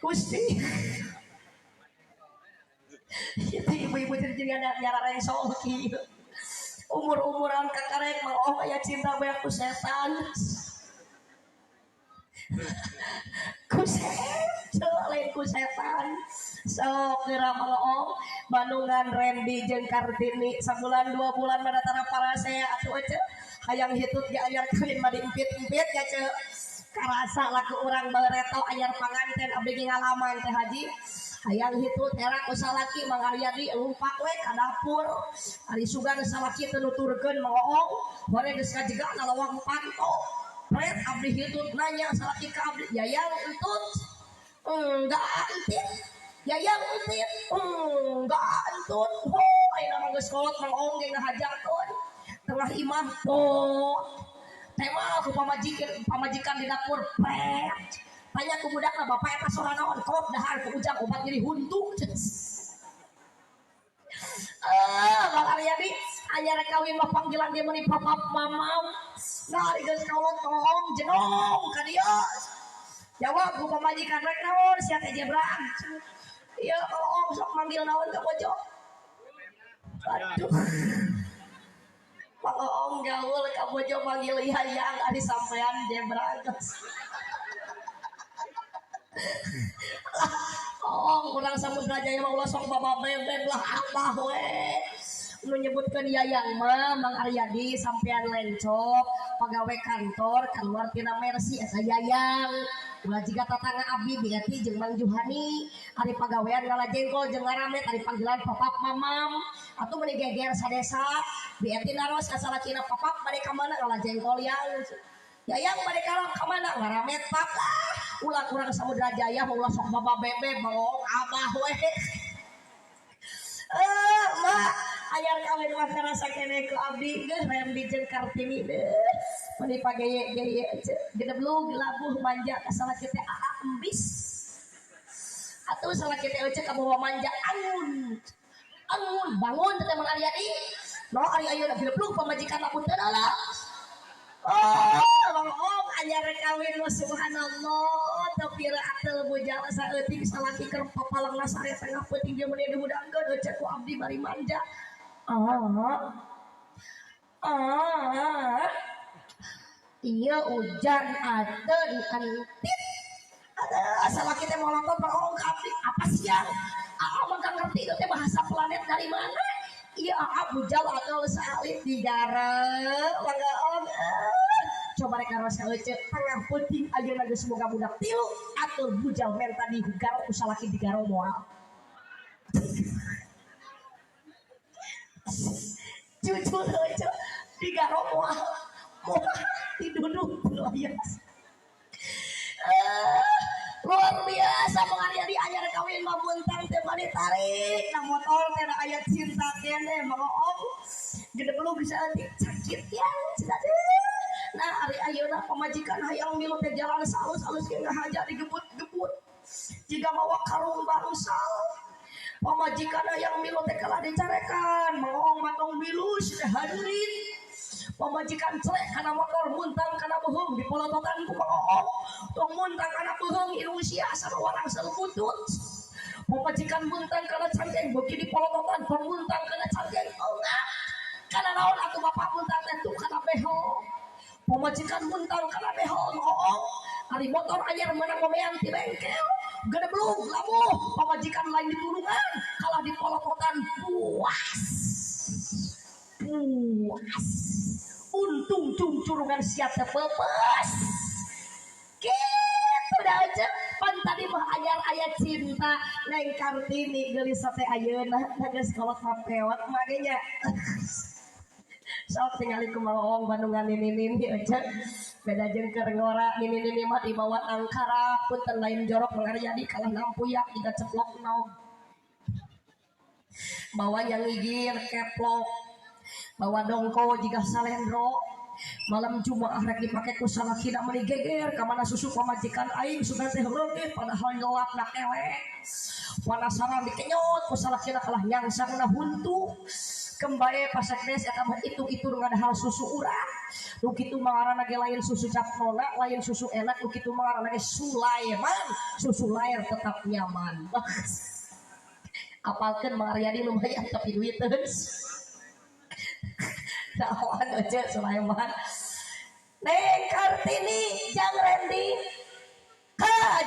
Gusti ibu-ibu jadi nyara resol kieu umur-umuran kakarek mah oh aya cinta bea ku setan ku setan sok geura maloong Bandungan Randy jeung Kartini sabulan 2 bulan madatara parasea atuh ece hayang hitut ge anyar kawin mah diempit-empit ya ce karasa laku urang bareto anyar panganten abdi ge ngalaman teh haji hayang hitut era ku salaki Mang Aryadi lumpak we ka dapur ari sugan salaki teu nuturkeun maloong hore geus kajegana lawang panto ret abdi hitut nanya salaki ka abdi yayang entut enggak entit yayang entit enggak entut ayeuna mah geus kolot maloong ge ngahajakeun tengah imah tema ku pamajikan di dapur pret tanya ku budakna bapak eta sorangan naon kop dahar ku ujang obat nyeri huntu Bang Aryadi anyar kawin mah panggilan dia meuni papa mamam nah geus kolot tolong jenong ka dieu jawab ku pamajikan rek naon sia teh jebrang ieu om sok manggil naon ka bojo aduh Om gaul ka bojo manggil hayang ari sampean jebrang oh kurang Samudra Jaya mah ulah sok baba bebek lah abah we nu nyebutkeun yayang mah Mang Aryadi sampean lencok pagawe kantor keluar tina Mercy eta yayang ulah jiga tatangga abdi Biati jeung Mang Juhani ari pagawean ngalajengkol jeung ngaramet ari panggilan papap mamam atuh meuni geger sadesa Biati naros ka salakina papap bade ka mana ngalajengkol yayang bade ka mana ngaramet pap lah ulah kurang Samudra Jaya ulah sok baba bebe bangong abah we mak anyar kawin mah karasa kene ku abdi geus Randy jeung Kartini deh meuni pageye-geye gedeblug labuh manja ka salaki teh embis atuh salaki teh euceuk ka bawa manja angun bangun teh Mang Aryadi no ari ayeuna gedeblug pamajikan lamun teu lah Om anyar kawin mah subhanallah tapi raatel bojala saeutik salaki keur papalangna sare tengah peuting jeung meuni dihudangkeun euceuk ku abdi bari manja iya hujan adeun entit salaki teh mau nonton Om ka abdi apa siang mah gak ngerti itu teh bahasa planet dari mana iya bujal atau salit di gareu mangga Om coba rek karos euceuk tengah peuting ayeuna geus boga budak tilu atuh bujal men tadi garo ku salaki di garo moal jujur euceuk di garo moal diduduk luar biasa mengaryadi anyar kawin mamuntang teh mani tarik na motor teh na aya cinta kene maoong gede belum bisa sakit ya cinta nah ari ayeuna pamajikan hayang milu teh jalan salus-salus ge ngahaja digebut-gebut jika mawa karung bangsal pamajikan hayang milu teh kalah dicarekan maoong matong milu sudah hadirin pamajikan celek karena motor muntang karena bohong di polototan ku maoong tong muntang karena bohong ilusia sama orang selebutut pamajikan muntang karena cangkeng beki di polototan pemuntang karena cangkeng oh enggak karena naon atuh bapak muntang teh tuh karena beho pamajikan muntang karena beho maoong hari motor anyar menang memeang di bengkel gede belum labuh pamajikan lain diturungan kalah di polototan puas untung curungan siap tepepes gitu dah aja pan tadi mah ayar cinta Neng Kartini gelis sate ayeuna geus kolot mapewat magenya sok tingali kumaha Bandungan nini aja beda jeung keur ngora nini mah dibawa angkara punten lain jorok mengaryadi kalah nampuyak jika ceplok naon bawa yang ngigir keplok bawa dongko jika salendro malam Jumat rek dipake ku salakina meuli geger ka mana susu pamajikan aing sudah teh leungit padahal gelap na elek panasaran dikenyot ku salakina kalah nyangsangna huntu kembae pasak des eta mah itu ngadahal susu urang nu kitu mangarana ge lain susu capnona lain susu enak nu kitu mangarana ge Sulaiman susu lair tetap nyaman apalkeun Mang Aryadi lumayan tapi duit teuns dakwaan aja Sulaiman Neng Kartini Jang Randy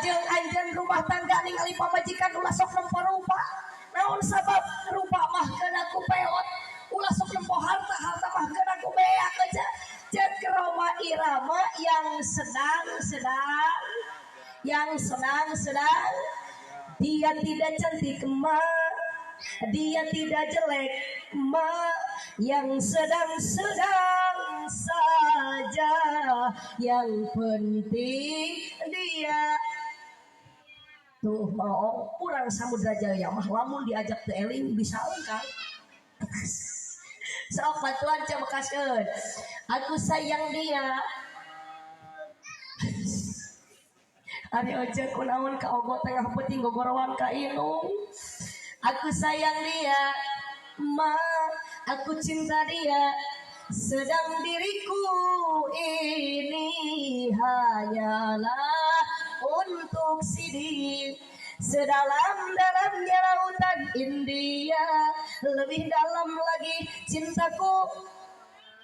jeung anjeun rumah tangga ningali pamajikan ulah sok nempo rupa naon sabab rupa mah keuna ku peot ulah sok nempo harta mah keuna ku beak aja jeung Roma Irama yang sedang dia tidak cantik emak dia tidak jelek emak yang sedang-sedang saja yang penting dia tuh mau kurang Samudra Jaya mah lamun diajak teh eling bisa engkang sok batuan ca bekaskeun aku sayang dia ari ojek kunaon ka ogo tengah peuting gogorowan ka inung aku sayang dia ma aku cinta dia sedang diriku ini hanyalah untuk sidik sedalam-dalamnya lautan India lebih dalam lagi cintaku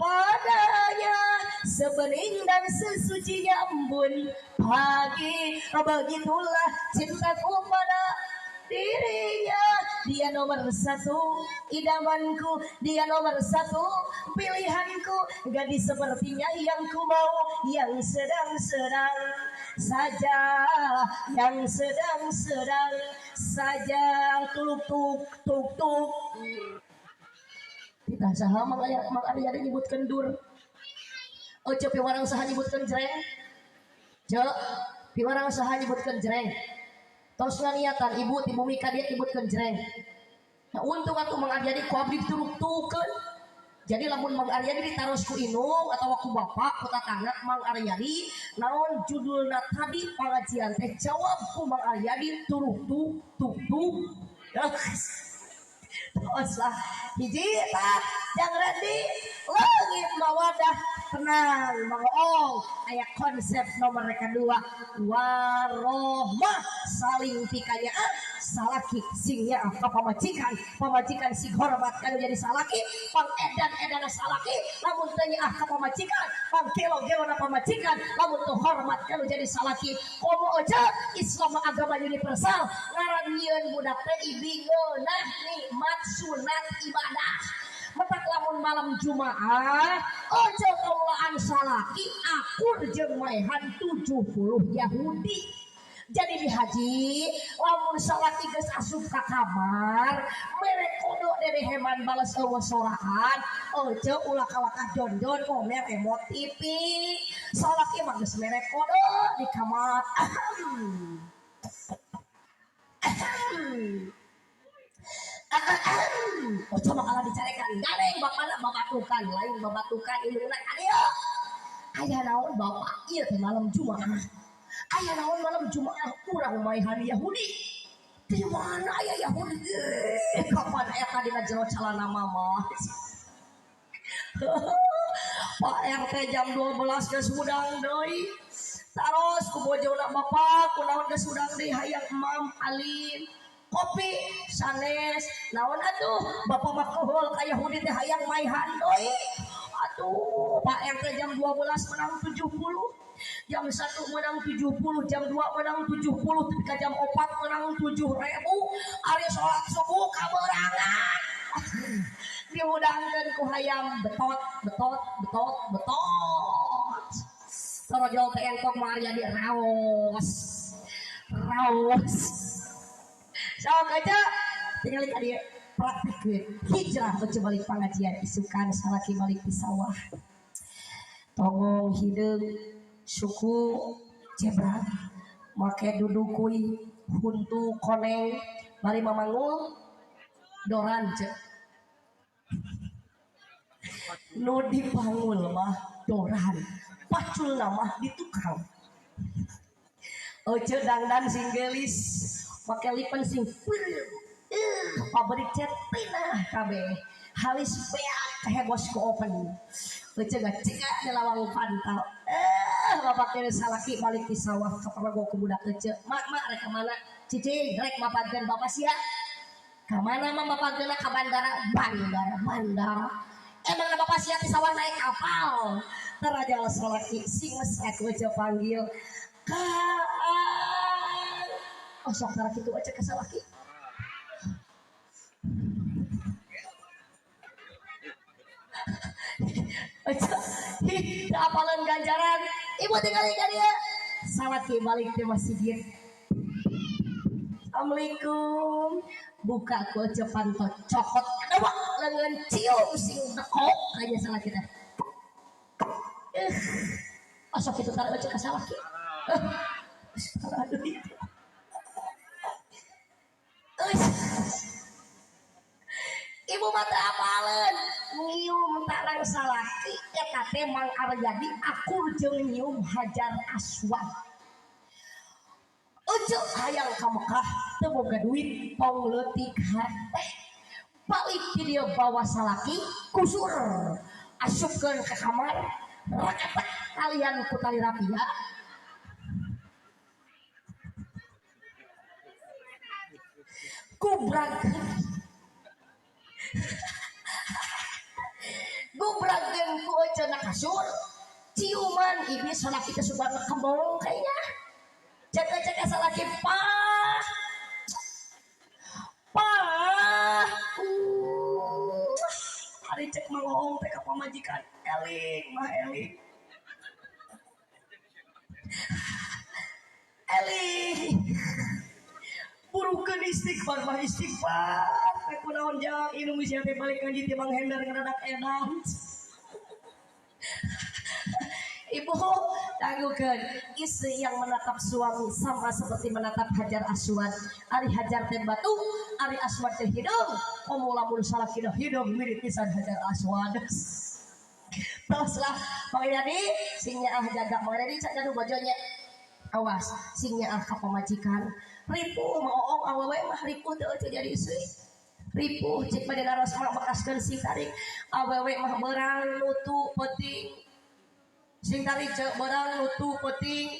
padanya sebening dan sesucinya embun pagi begitulah cintaku pada dirinya dia nomor satu idamanku dia nomor satu pilihanku gadis sepertinya yang ku mau yang sedang-sedang saja yang sedang-sedang saja tuk kita saha Mang Aryadi nyebutkeun dur ojo piwarang saha nyebutkeun jreng jo piwarang saha nyebutkeun jreng tos nganiatan ibu ti bumi ka dia nyebutkeun jreng nah untung atuh Mang Aryadi ku abdi turuk-tukeun jadi lamun Mang Aryadi ditaros ku inung atau ku bapak ku tatangga Mang Aryadi naon judulna tadi pengajian teh jawab ku Mang Aryadi turuk-tuk terus lah hiji tah Jang Randy leungit mawadah tenang mangoong aya konsep nomor kedua warohmah saling pikanyaan salaki singnya apa pamajikan sing hormat kanu jadi salaki pang edan salaki lamun teu nyaah ka pamajikan pang gelo-gelona pamajikan lamun teu hormat kanu jadi salaki komo aja Islam agama universal ngaran nyieun budak teh ibingeunah nikmat sunat ibadah metak lamun malam Jumaah ojo kaulaan salaki akur jeung maehan 70 Yahudi jadi di haji lamun salaki geus asup ka kamar mere kudu dedeheman bales eueuh sorahan ojo ulah kalakah dondon komer remote TV salaki mah geus mere kudu di kamar Oh coba kalau dicarekan gareng bapak babatukan lain babatukan iluna kadieu aya naon bapak ieu teh malam Jumaah aya naon malam Jumaah urang main hari Yahudi di mana aya Yahudi kapan eta dina jero calana mama Pak RT jam 12 geus udang deui taros ku bojona bapak kunaon geus udang deui hayang Mam Alin kopi sanes naon atuh bapak mah kohol ka Yahudi teh hayang maihan deui aduh Pak RT jam 12 menang 70 jam 1 menang 70 jam 2 menang 70 tapi ka jam 4 menang 7.000 ari salat subuh kaberangan diudangkeun ku hayam betot betot betot betot torojol teh engkok Maria di raos raos sok aja tinggal ka dieu praktikeun hijrah beuki balik pangajian isukan salaki balik di sawah tongong hideung suku jebrak make dudukui huntu koneng bari mamangul doran cek nu dipangul mah doran pacul nama di tukang oce dangdan sing gelis make lipen sing pabrik cat pinah kabeh halis beak kahebos ku open oce gacega di lawang pantau bapak kira salaki balik di sawah kaparago ku budak oce mak rek mana cicing rek mapakeun bapak sia ka mana mah mapakeun ka bandara emang na bapak sia di sawah naik kapal teraja salaki sing mesek oce panggil Kaan oh sok tara kitu oce ka salaki apalan ganjaran ibu tinggal ikan dia salaki balik ke masjid Assalamualaikum buka ku cepan to cokot aduh lengan cium sing dekok aja salaki teh asok itu taruh aja ke salaki aduh ibu mata apalan nyium tarang salaki eta teh Mang Aryadi akur jeung nyium Hajar Aswad ujug hayang ka Mekah teu boga duit pong leutik hate balik di dieu bawa salaki kusur asupkeun ka kamar raketek kalian ku tali rapia kubrag gubrageun ku cenah kasur ciuman iblis salaki teh suka kembong kayaknya jaga-jaga salaki pah hari cek mangoong teh ka pamajikan eling mah eling burukeun istighfar mah istighfar teh kunaon jang Indonesia teh balik kanji ti Mang Hendar ngadadak edan ibu tangguhkeun istri yang menatap suami sama seperti menatap Hajar Aswad ari Hajar teh batu ari Aswad teh hidung lamun salaki hidung mirip pisan Hajar Aswad teruslah Mang Yadi sing nyaah jaga Mang Yadi cak jadu bojonya awas sing nyaah ka pamajikan ripuh maoong awewe mah ripuh teu jadi istri ripuh cek bade naros mah bekaskeun sing tarik awewe mah beurang nutu peuting sing tarik cek beurang nutu peuting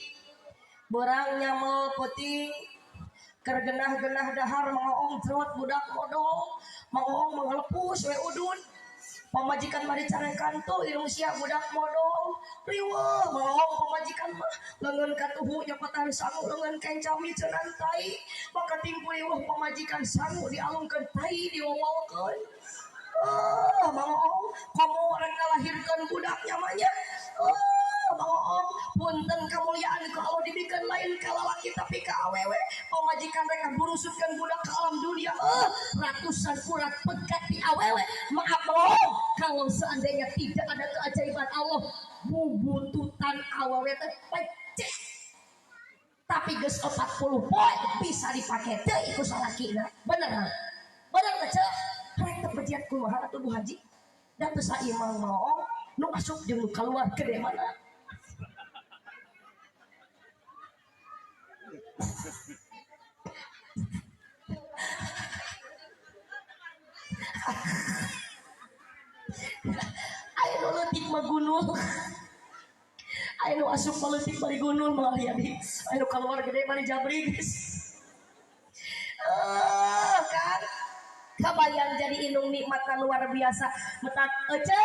beurang nyamel peuting keur genah-genah dahar maoong cerot budak modal maoong manglepus we udun pamajikan mari carekan tuh Indonesia budak modal riweuh maoong pamajikan mah leungeun katuhu nyokotan sangu leungeun kencami cenah tai maka timpu riweuh pamajikan sangu dialungkeun tai diwowolkeun maoong kamu rek ngalahirkeun budak nyamanya maoong punten kamuliaan ku Allah dibikeun lain ka lalaki tapi ka awewe pamajikan rek burusutkeun budak ka alam dunia ratusan urat pegat di awewe maaf maoong kalau seandainya tidak ada keajaiban Allah bubututan awewe teh peceh tapi geus 40 poe bisa dipake teh iku salakina. Bener bener teh rek teh pejiat kumaha atuh Bu Haji dan teu saimang maong nu asup jeung nu kaluar gede mana. Ayo nu leutik mah gunul. Ayo nu asup leutik bari gunul mah ya di. Ayo keluar gede bari jabri guys. Kan kabayang jadi indung nikmat luar biasa metak ece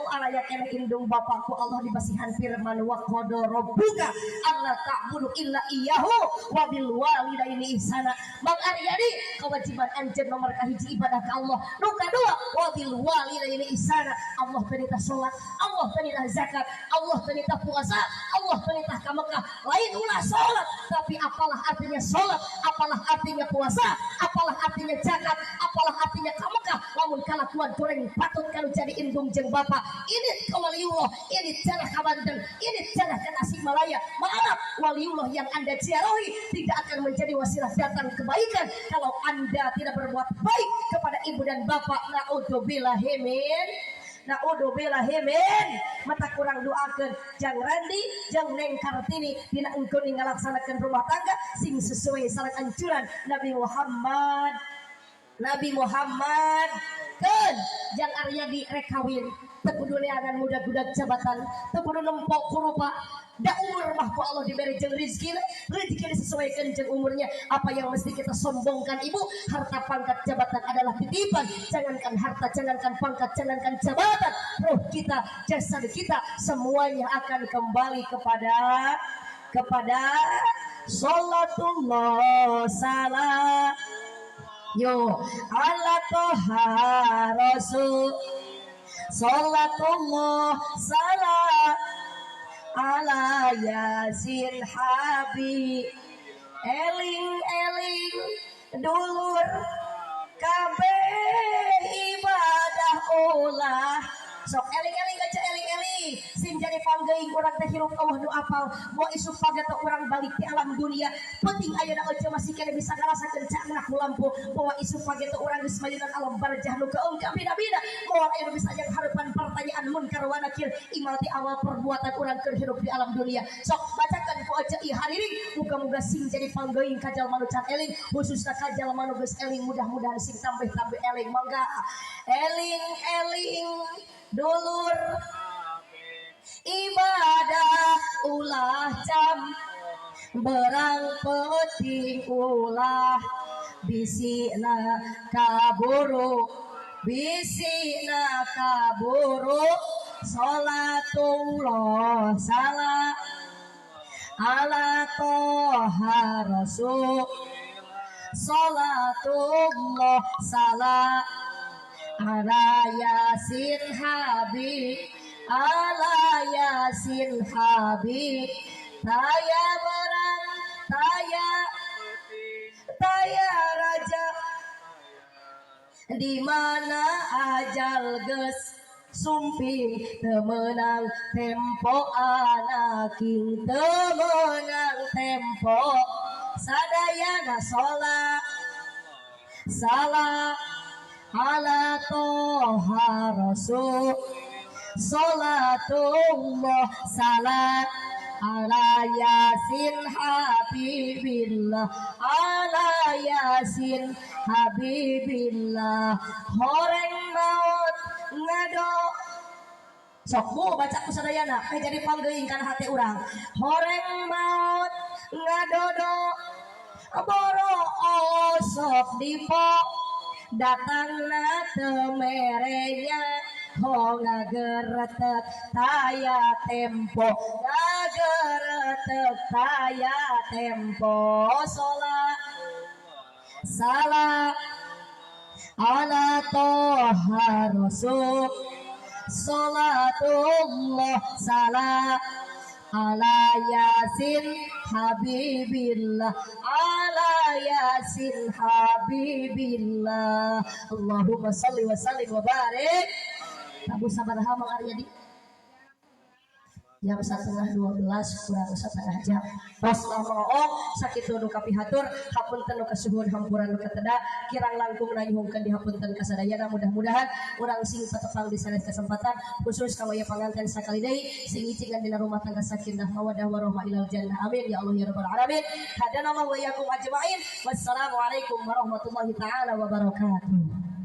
nu araya keneh indung bapakku Allah dibasihan firman wa qada rabbuka alla ta'budu illa iyyahu wa bil walidaini ihsana. Bang Aryadi kewajiban anjeun nomor kahiji ibadah ka Allah, nu kadua wa bil walidaini ihsana. Allah perintah salat, Allah perintah zakat, Allah perintah puasa, Allah perintah ka Mekah. Lain ulah salat, tapi apalah artinya salat, apalah artinya puasa, apalah artinya zakat, apalah artinya ka Mekah. Lamun kalakuan goreng patut kalau jadi indung jeung bapa. Ini waliullah, ini cara ka Banten, ini cara ka Tasikmalaya. Maaf, waliullah yang Anda ziarahi tidak akan menjadi wasilah datang kebaikan kalau Anda tidak berbuat baik kepada ibu dan bapak. Naudzubillahi mata kurang doakan Jang Randi Jang Neng Kartini dina engkeun ngalaksanakeun rumah tangga sing sesuai sareng anjuran Nabi Muhammad kan Jang Aryadi rek kawin teu kudu neangan muda-budak jabatan teu kudu nempok kurupa da umur mah ku Allah diberi jeung rezeki disesuaikan jeung umurnya. Apa yang mesti kita sombongkan ibu, harta pangkat jabatan adalah titipan. Jangankan harta, jangankan pangkat, jangankan jabatan, roh kita, jasad kita semuanya akan kembali kepada salatullah salam yo ala toha rasul salatullah salam ala yasin habib eling dulur kabeh ibadah ulah sok eling aja eling sing jadi panggeuing urang teh hirup Allah nu apal moal isuk pagi teh urang balik di alam dunia penting ayeuna aja masih kena bisa ngarasakeun cangna ku lampu moal isuk pagi teh urang geus mayeunan alam barjah nu keungkap bida-bida moal ayeuna bisa jeung hareupan pertanyaan munkar wa nakir imal ti awal perbuatan urang keur hirup di alam dunia. Sok bacakan ku aja ieu hariring muga-muga sing jadi panggeuing ka jalma nu can eling khususna ka jalma nu geus eling mudah-mudahan sing tambah-tambah eling mangga eling dulur ibadah ulah jam berang penting ulah bisina kaburu salatullah salam ala toha rasul salatullah salam ala yasin habib taya barang taya raja di mana ajal geus sumping temenang tempo anaking temenang tempo sadayana sholat salam ala toha rasul salatullah salam ala yasin habibillah horeng maut ngado sok bu baca ku sadayana jadi panggeuing kana hati urang horeng maut ngadodo boro osok dipo datangna temerenya ho ngageretek taya tempo salam ala toha rasul salatullah salam ala yasin habibillah Allahumma salli wa sallim wa barik Abu Sabaraha Mang Aryadi jam 11:30 kurang setengah jam pas ngomong sakit nu kapihatur hapunten nu kasuhun hampuran nu kateda kirang langkung nanyuhungkeun di hapunten kasadayana mudah-mudahan urang sing patepang di sanes kesempatan khusus kawaya panganten sakali deui sing icingan dina rumah tangga sakinah mawaddah warahmah ilal jannah amin ya Allah ya rabbal alamin hadana Allah wa iyyakum ajmain wassalamu alaikum warahmatullahi taala wabarakatuh.